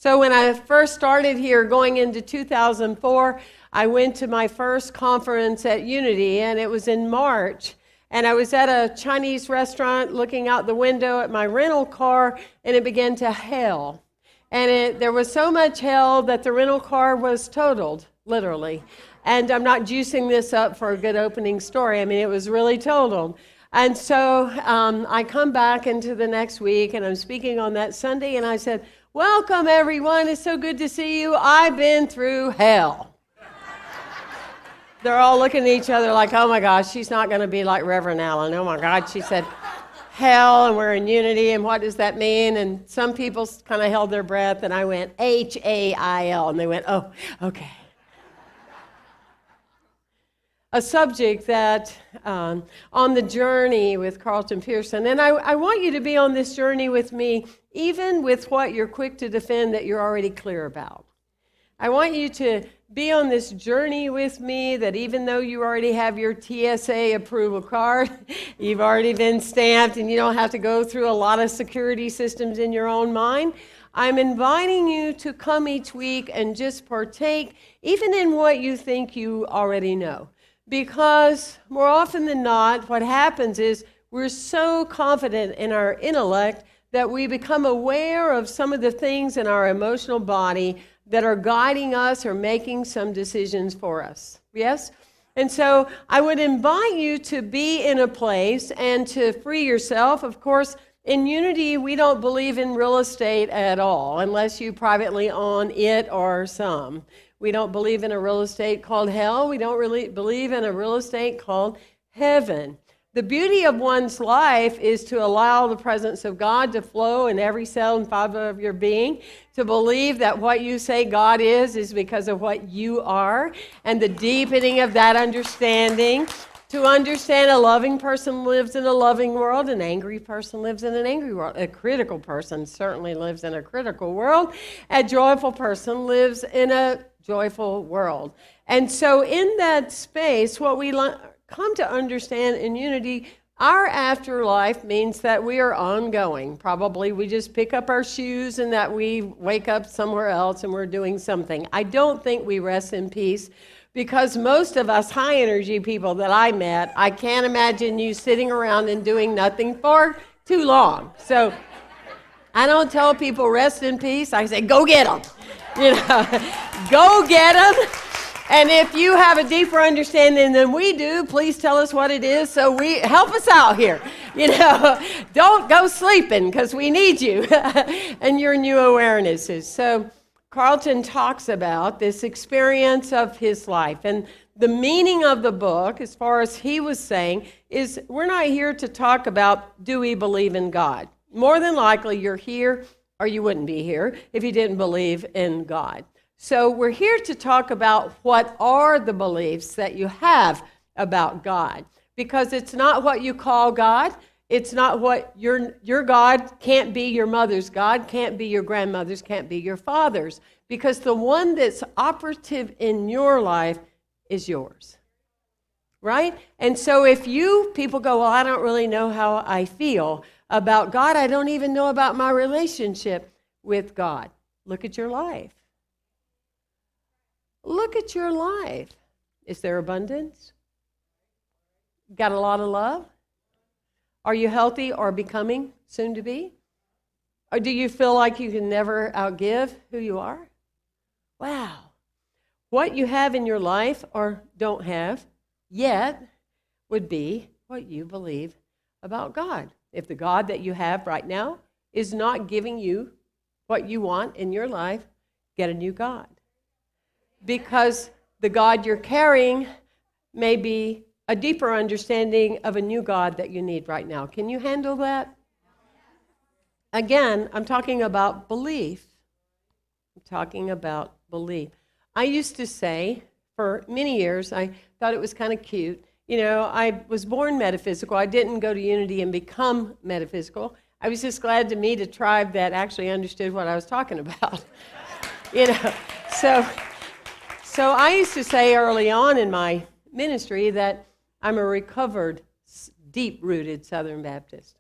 So when I first started here going into 2004, I went to my first conference at Unity, and it was in March. And I was at a Chinese restaurant looking out the window at my rental car, and it began to hail. And there was so much hail that the rental car was totaled, literally. And I'm not juicing this up for a good opening story. I mean, it was really totaled. And so I come back into the next week, and I'm speaking on that Sunday, and I said, "Welcome, everyone. It's so good to see you. I've been through hell." They're all looking at each other like, "Oh, my gosh, she's not going to be like Reverend Allen. Oh, my God." She said, "Hell, and we're in unity, and what does that mean?" And some people kind of held their breath, and I went, H-A-I-L, and they went, "Oh, okay." A subject that on the journey with Carson Pearson, and I want you to be on this journey with me, even with what you're quick to defend that you're already clear about. I want you to be on this journey with me that even though you already have your TSA approval card, you've already been stamped, and you don't have to go through a lot of security systems in your own mind, I'm inviting you to come each week and just partake even in what you think you already know. Because more often than not, what happens is we're so confident in our intellect that we become aware of some of the things in our emotional body that are guiding us or making some decisions for us. Yes? And so I would invite you to be in a place and to free yourself. Of course, in Unity, we don't believe in real estate at all, unless you privately own it or some. We don't believe in a real estate called hell. We don't really believe in a real estate called heaven. The beauty of one's life is to allow the presence of God to flow in every cell and fiber of your being, to believe that what you say God is because of what you are, and the deepening of that understanding, to understand a loving person lives in a loving world, an angry person lives in an angry world, a critical person certainly lives in a critical world, a joyful person lives in a joyful world. And so in that space, what we come to understand in Unity, our afterlife means that we are ongoing. Probably we just pick up our shoes and that we wake up somewhere else and we're doing something. I don't think we rest in peace, because most of us high energy people that I met, I can't imagine you sitting around and doing nothing for too long. So I don't tell people rest in peace. I say, go get them. Go get them. And if you have a deeper understanding than we do, please tell us what it is so we help us out here. Don't go sleeping, because we need you and your new awarenesses. So Carlton talks about this experience of his life. And the meaning of the book, as far as he was saying, is we're not here to talk about, do we believe in God? More than likely you're here, or you wouldn't be here if you didn't believe in God. So we're here to talk about what are the beliefs that you have about God. Because it's not what you call God. It's not what your God can't be your mother's God, can't be your grandmother's, can't be your father's. Because the one that's operative in your life is yours. Right? And so if people go, well, I don't really know how I feel about God. I don't even know about my relationship with God. Look at your life. Look at your life. Is there abundance? Got a lot of love? Are you healthy or becoming soon to be? Or do you feel like you can never outgive who you are? Wow. What you have in your life or don't have yet would be what you believe about God. If the God that you have right now is not giving you what you want in your life, get a new God. Because the God you're carrying may be a deeper understanding of a new God that you need right now. Can you handle that? Again, I'm talking about belief. I'm talking about belief. I used to say, for many years, I thought it was kind of cute. I was born metaphysical. I didn't go to Unity and become metaphysical. I was just glad to meet a tribe that actually understood what I was talking about. So I used to say early on in my ministry that I'm a recovered, deep-rooted Southern Baptist.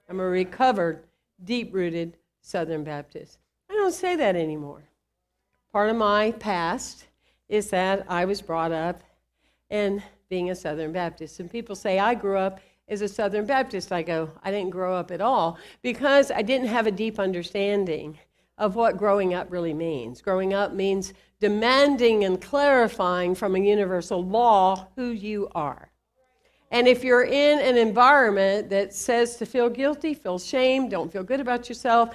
I'm a recovered, deep-rooted Southern Baptist. I don't say that anymore. Part of my past is that I was brought up in being a Southern Baptist. And people say, I grew up as a Southern Baptist. I go, I didn't grow up at all because I didn't have a deep understanding of what growing up really means. Growing up means demanding and clarifying from a universal law who you are. And if you're in an environment that says to feel guilty, feel shame, don't feel good about yourself,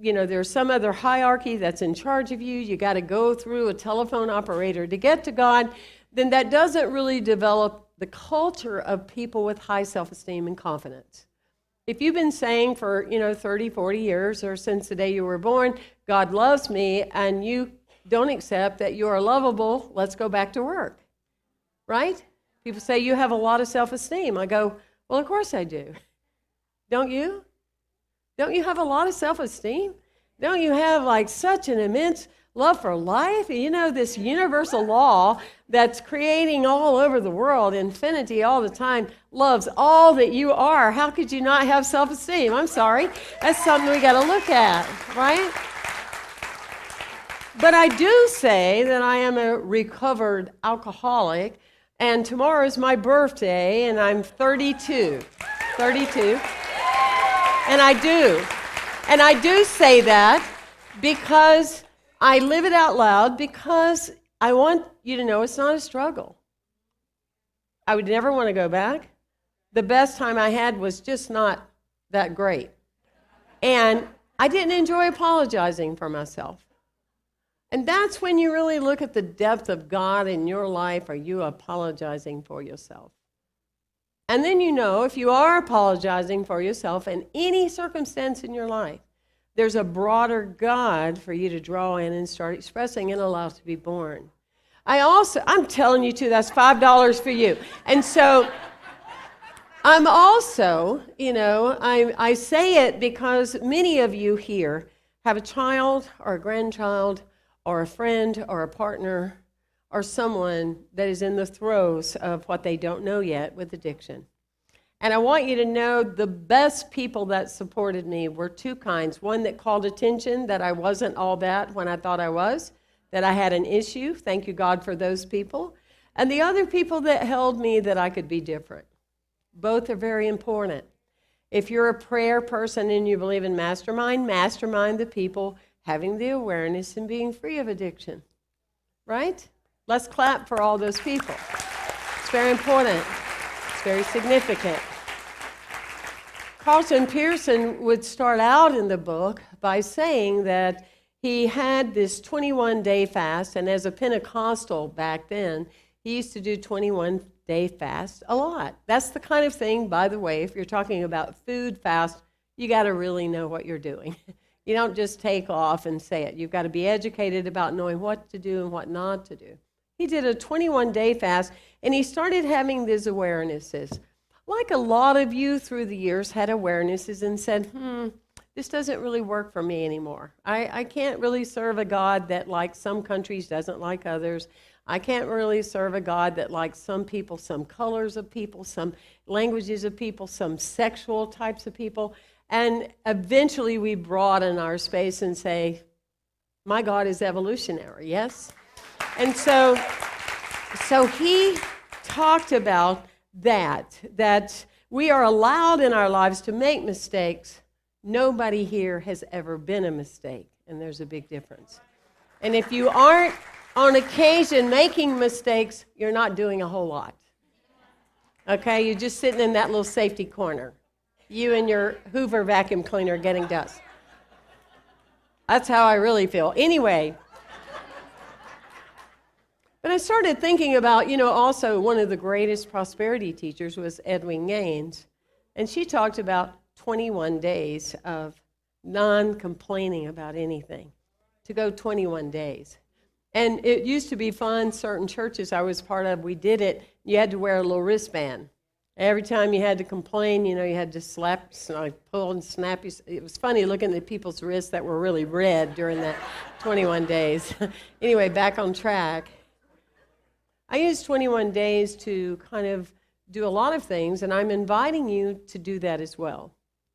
there's some other hierarchy that's in charge of you, you got to go through a telephone operator to get to God, then that doesn't really develop the culture of people with high self-esteem and confidence. If you've been saying for, 30, 40 years or since the day you were born, God loves me, and you don't accept that you are lovable, let's go back to work, right? People say, you have a lot of self-esteem. I go, well, of course I do. Don't you? Don't you have a lot of self-esteem? Don't you have such an immense love for life? This universal law that's creating all over the world, infinity all the time, loves all that you are. How could you not have self-esteem? I'm sorry. That's something we got to look at, right? But I do say that I am a recovered alcoholic, and tomorrow is my birthday, and I'm 32. 32. And I do say that because I live it out loud, because I want you to know it's not a struggle. I would never want to go back. The best time I had was just not that great. And I didn't enjoy apologizing for myself. And that's when you really look at the depth of God in your life. Are you apologizing for yourself? And then if you are apologizing for yourself in any circumstance in your life, there's a broader God for you to draw in and start expressing and allow to be born. I'm telling you too, that's $5 for you. And so I'm also, I say it because many of you here have a child or a grandchild or a friend or a partner or someone that is in the throes of what they don't know yet with addiction. And I want you to know the best people that supported me were two kinds. One that called attention that I wasn't all that when I thought I was, that I had an issue. Thank you, God, for those people. And the other people that held me that I could be different. Both are very important. If you're a prayer person and you believe in mastermind the people having the awareness and being free of addiction. Right? Let's clap for all those people. It's very important. It's very significant. Carson Pearson would start out in the book by saying that he had this 21-day fast, and as a Pentecostal back then, he used to do 21-day fast a lot. That's the kind of thing, by the way, if you're talking about food fast, you got to really know what you're doing. You don't just take off and say it. You've got to be educated about knowing what to do and what not to do. He did a 21-day fast, and he started having these awarenesses. Like a lot of you through the years had awarenesses and said, this doesn't really work for me anymore. I can't really serve a God that, like some countries, doesn't like others. I can't really serve a God that likes some people, some colors of people, some languages of people, some sexual types of people. And eventually we broaden our space and say, my God is evolutionary, yes? And so he talked about that we are allowed in our lives to make mistakes. Nobody here has ever been a mistake, and there's a big difference. And if you aren't on occasion making mistakes, you're not doing a whole lot. Okay, you're just sitting in that little safety corner. You and your Hoover vacuum cleaner getting dust. That's how I really feel. Anyway, but I started thinking about, also one of the greatest prosperity teachers was Edwin Gaines. And she talked about 21 days of non-complaining about anything, to go 21 days. And it used to be fun. Certain churches I was part of, we did it. You had to wear a little wristband. Every time you had to complain, you had to pull and snap. It was funny looking at people's wrists that were really red during that 21 days. Anyway, back on track. I used 21 days to kind of do a lot of things, and I'm inviting you to do that as well.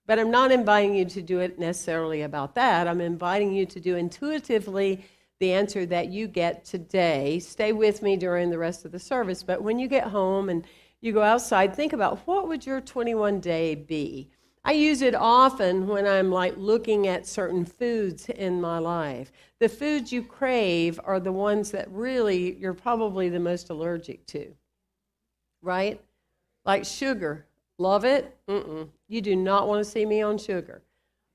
But I'm not inviting you to do it necessarily about that. I'm inviting you to do intuitively the answer that you get today. Stay with me during the rest of the service. But when you get home and you go outside, think about what would your 21 day be? I use it often when I'm like looking at certain foods in my life. The foods you crave are the ones that really you're probably the most allergic to, right? Like sugar. Love it? You do not want to see me on sugar,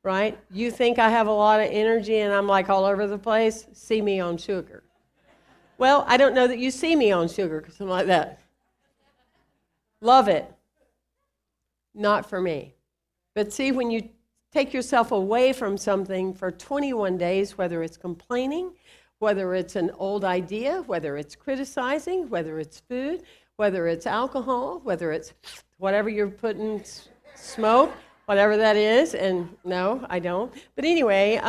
right? You think I have a lot of energy and I'm like all over the place? See me on sugar. Well, I don't know that you see me on sugar because I'm like that. Love it. Not for me. But see, when you take yourself away from something for 21 days, whether it's complaining, whether it's an old idea, whether it's criticizing, whether it's food, whether it's alcohol, whether it's whatever you're putting, smoke, whatever that is, and no, I don't. But anyway,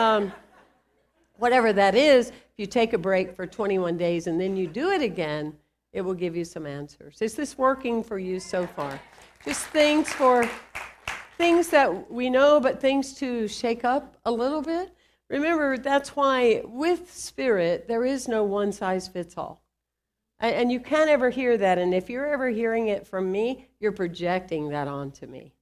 whatever that is, if you take a break for 21 days and then you do it again, it will give you some answers. Is this working for you so far? Just things that we know, but things to shake up a little bit. Remember, that's why with Spirit, there is no one size fits all. And you can't ever hear that. And if you're ever hearing it from me, you're projecting that onto me.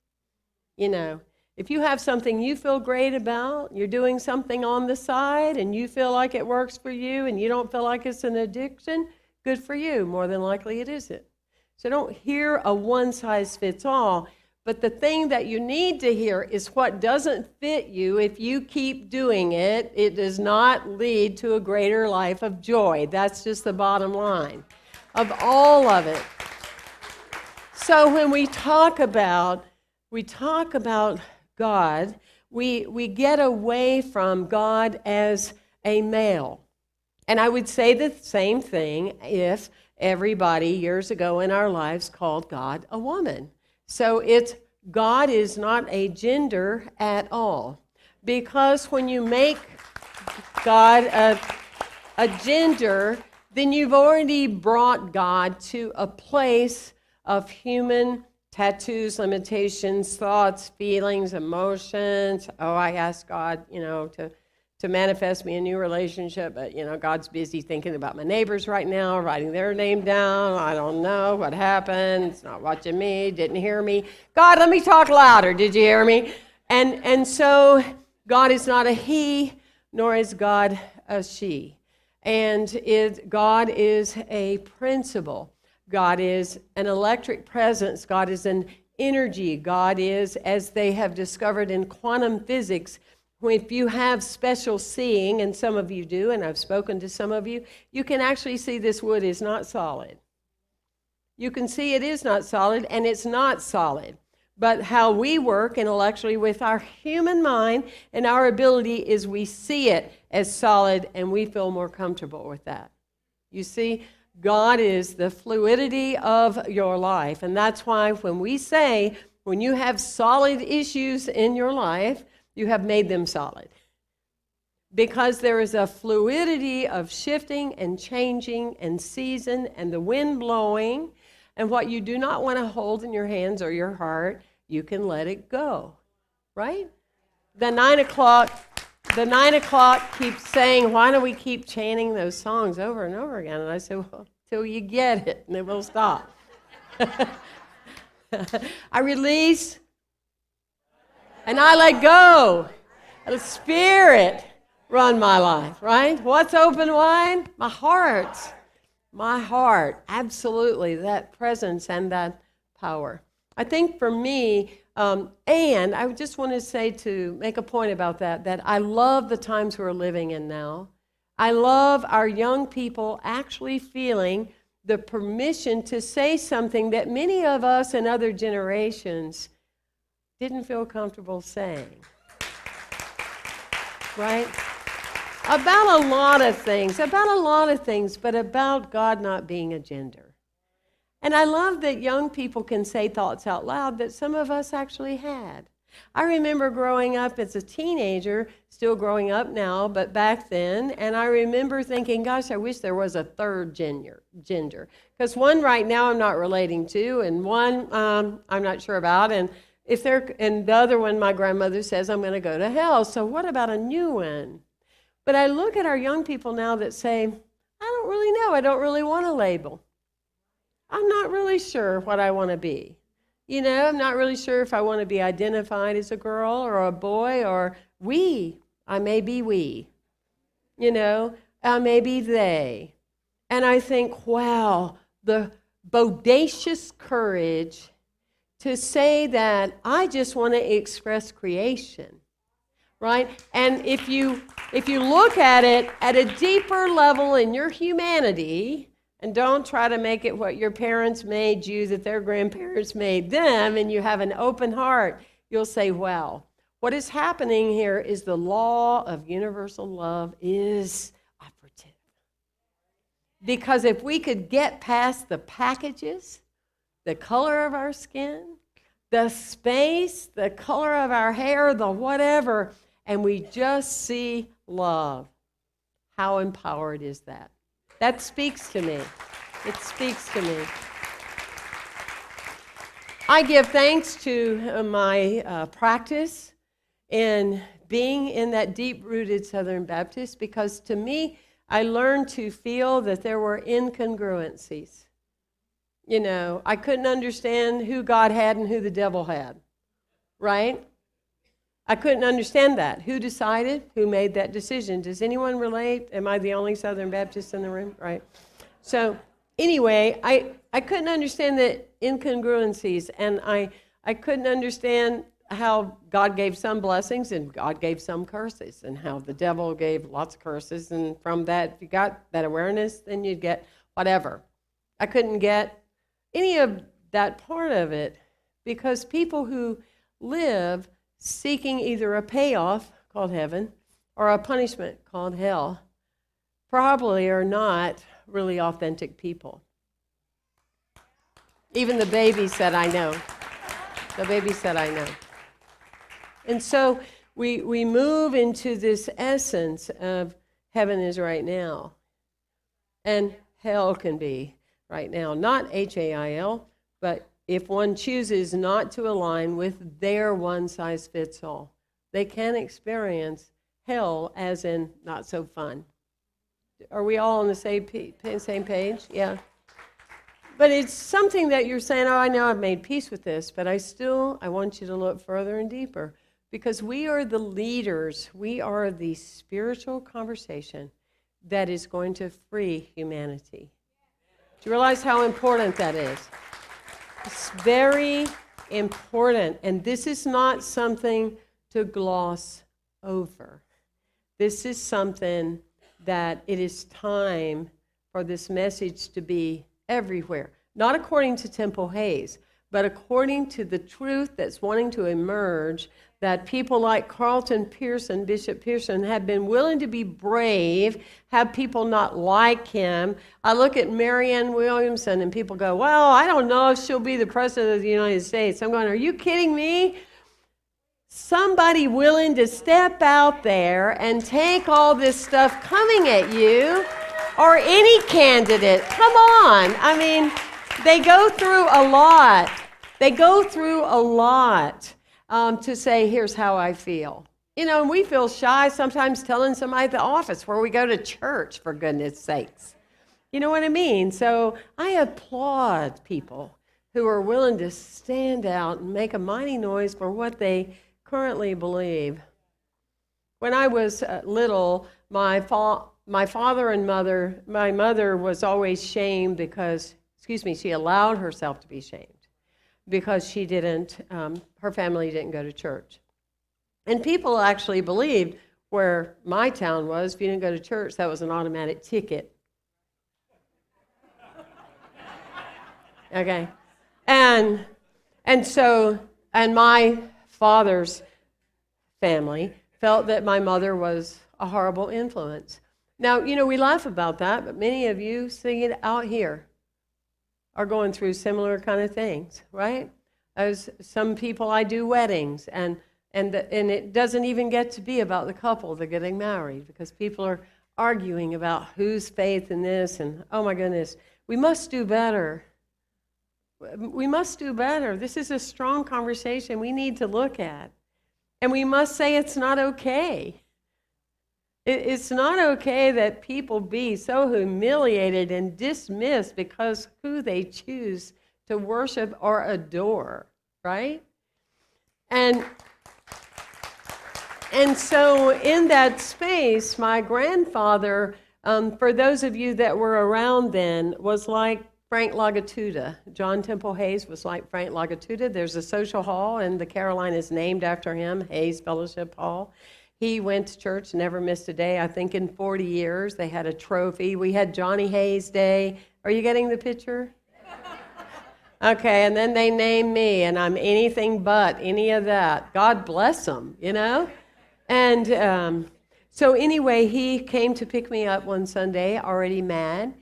You know, if you have something you feel great about, you're doing something on the side, and you feel like it works for you, and you don't feel like it's an addiction, good for you. More than likely it isn't. So don't hear a one size fits all. But the thing that you need to hear is what doesn't fit you. If you keep doing it, it does not lead to a greater life of joy. That's just the bottom line of all of it. So when we talk about God, we get away from God as a male. And I would say the same thing if everybody years ago in our lives called God a woman. So God is not a gender at all. Because when you make God a gender, then you've already brought God to a place of human tattoos, limitations, thoughts, feelings, emotions. Oh, I asked God, to manifest me a new relationship, but, God's busy thinking about my neighbors right now, writing their name down. I don't know what happened. It's not watching me, didn't hear me. God, let me talk louder. Did you hear me? And so God is not a he, nor is God a she. And God is a principle. God is an electric presence. God is an energy. God is, as they have discovered in quantum physics, if you have special seeing, and some of you do, and I've spoken to some of you, you can actually see this wood is not solid. You can see it is not solid, and it's not solid. But how we work intellectually with our human mind and our ability is we see it as solid, and we feel more comfortable with that. You see, God is the fluidity of your life, and that's why when we say, when you have solid issues in your life, you have made them solid. Because there is a fluidity of shifting and changing and season and the wind blowing, and what you do not want to hold in your hands or your heart, you can let it go, right? The 9 o'clock keeps saying, why do we keep chanting those songs over and over again? And I said, well, till you get it, and it will stop. I release, and I let go. The Spirit run my life, right? What's open wide? My heart. My heart. Absolutely, that presence and that power. I think for me, and I just want to make a point about that I love the times we're living in now. I love our young people actually feeling the permission to say something that many of us in other generations didn't feel comfortable saying. Right? About a lot of things, but about God not being a gender. And I love that young people can say thoughts out loud that some of us actually had. I remember growing up as a teenager, still growing up now, but back then, and I remember thinking, gosh, I wish there was a third gender. Because one right now I'm not relating to, and one I'm not sure about, and And the other one, my grandmother says, I'm going to go to hell. So what about a new one? But I look at our young people now that say, I don't really know. I don't really want a label. I'm not really sure what I want to be. I'm not really sure if I want to be identified as a girl or a boy or we. I may be we. I may be they. And I think, wow, the bodacious courage to say that I just want to express creation, right? And if you look at it at a deeper level in your humanity, and don't try to make it what your parents made you, that their grandparents made them, and you have an open heart, you'll say, wow, what is happening here is the law of universal love is operative. Because if we could get past the packages, the color of our skin, the space, the color of our hair, the whatever, and we just see love, how empowered is that? That speaks to me. It speaks to me. I give thanks to my practice in being in that deep-rooted Southern Baptist, because to me, I learned to feel that there were incongruencies. I couldn't understand who God had and who the devil had, right? I couldn't understand that. Who decided? Who made that decision? Does anyone relate? Am I the only Southern Baptist in the room? Right. So anyway, I couldn't understand the incongruencies, and I couldn't understand how God gave some blessings and God gave some curses, and how the devil gave lots of curses, and from that, if you got that awareness, then you'd get whatever. I couldn't get any of that part of it, because people who live seeking either a payoff called heaven or a punishment called hell probably are not really authentic people. Even the baby said, I know. The baby said, I know. And so we move into this essence of heaven is right now, and hell can be right now. Not H-A-I-L, but if one chooses not to align with their one-size-fits-all, they can experience hell as in not so fun. Are we all on the same page? Yeah. But it's something that you're saying, I know I've made peace with this, but I want you to look further and deeper, because we are the leaders. We are the spiritual conversation that is going to free humanity. Do you realize how important that is? It's very important, and this is not something to gloss over. This is something that it is time for this message to be everywhere, not according to Temple Hayes, but according to the truth that's wanting to emerge, that people like Carson Pearson, Bishop Pearson, have been willing to be brave, have people not like him. I look at Marianne Williamson and people go, well, I don't know if she'll be the president of the United States. I'm going, are you kidding me? Somebody willing to step out there and take all this stuff coming at you, or any candidate. Come on. I mean, they go through a lot. They go through a lot to say, here's how I feel. And we feel shy sometimes telling somebody at the office where we go to church, for goodness sakes. You know what I mean? So I applaud people who are willing to stand out and make a mighty noise for what they currently believe. When I was little, my father and my mother was always shamed because, she allowed herself to be shamed because she didn't, her family didn't go to church. And people actually believed where my town was, if you didn't go to church, that was an automatic ticket. Okay. And my father's family felt that my mother was a horrible influence. Now, we laugh about that, but many of you singing out here are going through similar kind of things, right? As some people, I do weddings, and it doesn't even get to be about the couple that are getting married, because people are arguing about whose faith in this, and oh my goodness, we must do better. We must do better. This is a strong conversation we need to look at. And we must say it's not okay. It's not okay that people be so humiliated and dismissed because who they choose to worship or adore, right? And so in that space, my grandfather, for those of you that were around then, was like Frank Lagatuda. John Temple Hayes was like Frank Lagatuda. There's a social hall in the Carolinas named after him, Hayes Fellowship Hall. He went to church, never missed a day. I think in 40 years, they had a trophy. We had Johnny Hayes Day. Are you getting the picture? Okay, and then they named me, and I'm anything but any of that. God bless them, you know? And so anyway, he came to pick me up one Sunday, already mad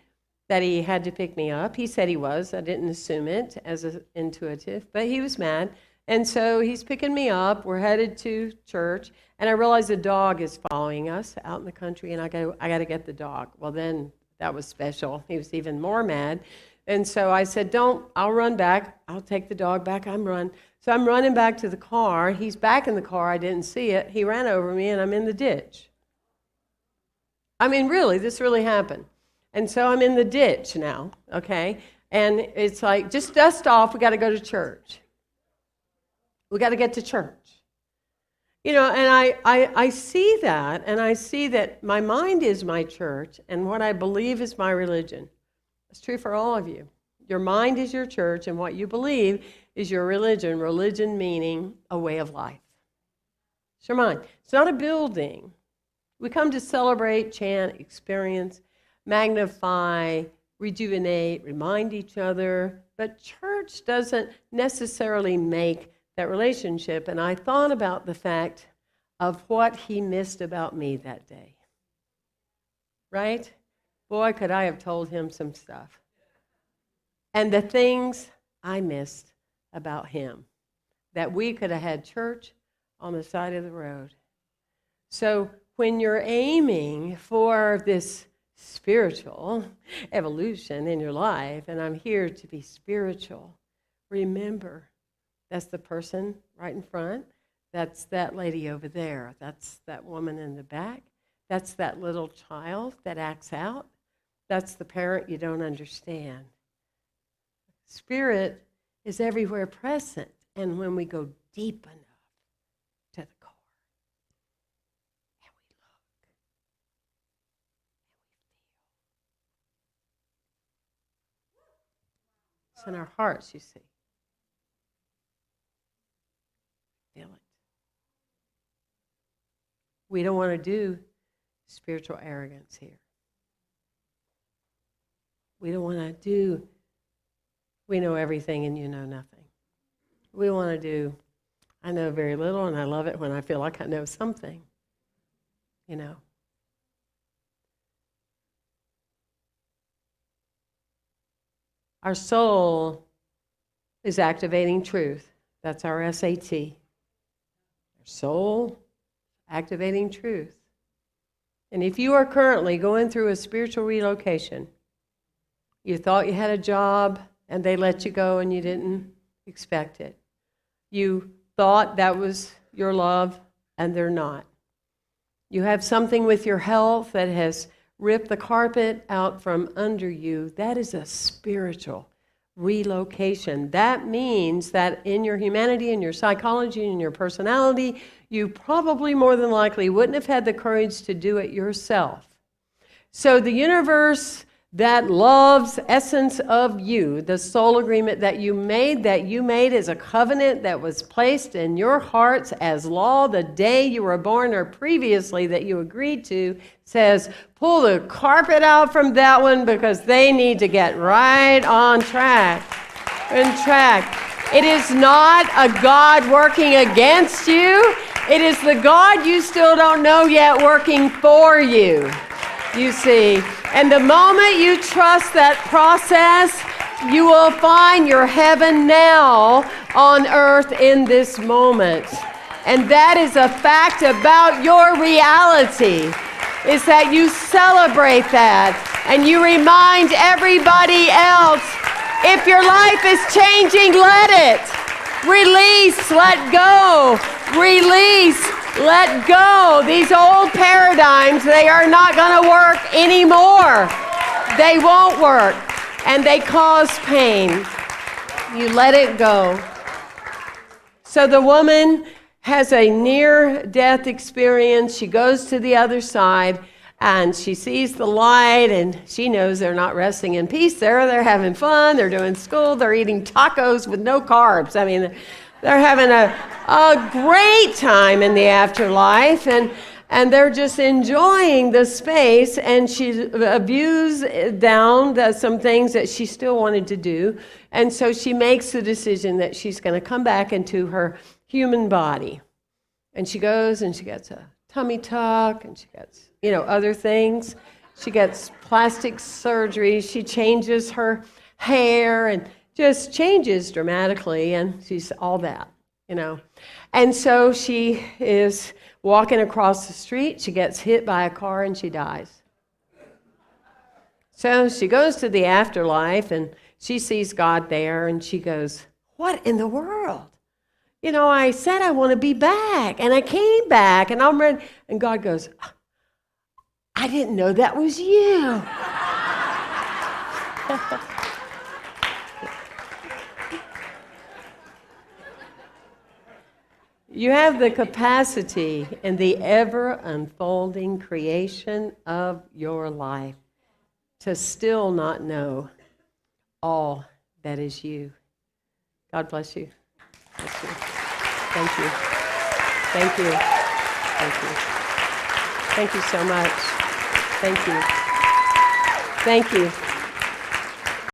that he had to pick me up. He said he was. I didn't assume it as an intuitive, but he was mad. And so he's picking me up. We're headed to church, and I realize a dog is following us out in the country, and I got to get the dog. Well, then that was special. He was even more mad. And so I said, I'll run back. I'll take the dog back. So I'm running back to the car. He's back in the car. I didn't see it. He ran over me, and I'm in the ditch. I mean, really, this really happened. And so I'm in the ditch now, okay? And it's like, just dust off. We got to go to church. We got to get to church. You know, and I see that, and I see that my mind is my church, and what I believe is my religion. It's true for all of you. Your mind is your church, and what you believe is your religion. Religion meaning a way of life. It's your mind. It's not a building. We come to celebrate, chant, experience, magnify, rejuvenate, remind each other, but church doesn't necessarily make that relationship. And I thought about the fact of what he missed about me that day. Right? Boy, could I have told him some stuff. And the things I missed about him, that we could have had church on the side of the road. So when you're aiming for this spiritual evolution in your life, and I'm here to be spiritual, remember, that's the person right in front. That's that lady over there. That's that woman in the back. That's that little child that acts out. That's the parent you don't understand. Spirit is everywhere present. And when we go deep enough to the core, and we look, and we feel. It's in our hearts, you see. Feel it. We don't want to do spiritual arrogance here. We don't want to do, we know everything and you know nothing. We want to do, I know very little and I love it when I feel like I know something, you know. Our soul is activating truth. That's our SAT. Our soul, activating truth. And if you are currently going through a spiritual relocation, you thought you had a job and they let you go and you didn't expect it. You thought that was your love and they're not. You have something with your health that has ripped the carpet out from under you. That is a spiritual relocation. That means that in your humanity, in your psychology, in your personality, you probably more than likely wouldn't have had the courage to do it yourself. So the universe that love's essence of you, the soul agreement that you made as a covenant that was placed in your hearts as law the day you were born or previously that you agreed to, says, pull the carpet out from that one because they need to get right on track. It is not a God working against you. It is the God you still don't know yet working for you, you see. And the moment you trust that process, you will find your heaven now on earth in this moment. And that is a fact about your reality, is that you celebrate that and you remind everybody else If your life is changing, let it. Release, let go. Release, let go. These old paradigms, they are not going to work anymore. They won't work, and they cause pain. You let it go. So the woman has a near-death experience. She goes to the other side, and she sees the light, and she knows they're not resting in peace there. They're having fun. They're doing school. They're eating tacos with no carbs. I mean, they're having a great time in the afterlife, and they're just enjoying the space, and she views down some things that she still wanted to do, and so she makes the decision that she's going to come back into her human body. And she goes and she gets a tummy tuck, and she gets, other things. She gets plastic surgery. She changes her hair and just changes dramatically, and she's all that, And so she is walking across the street. She gets hit by a car and she dies. So she goes to the afterlife and she sees God there and she goes, what in the world? I said I want to be back, and I came back, and I'm ready. And God goes, I didn't know that was you. You have the capacity in the ever-unfolding creation of your life to still not know all that is you. God bless you. Bless you. Thank you. Thank you. Thank you. Thank you so much. Thank you. Thank you.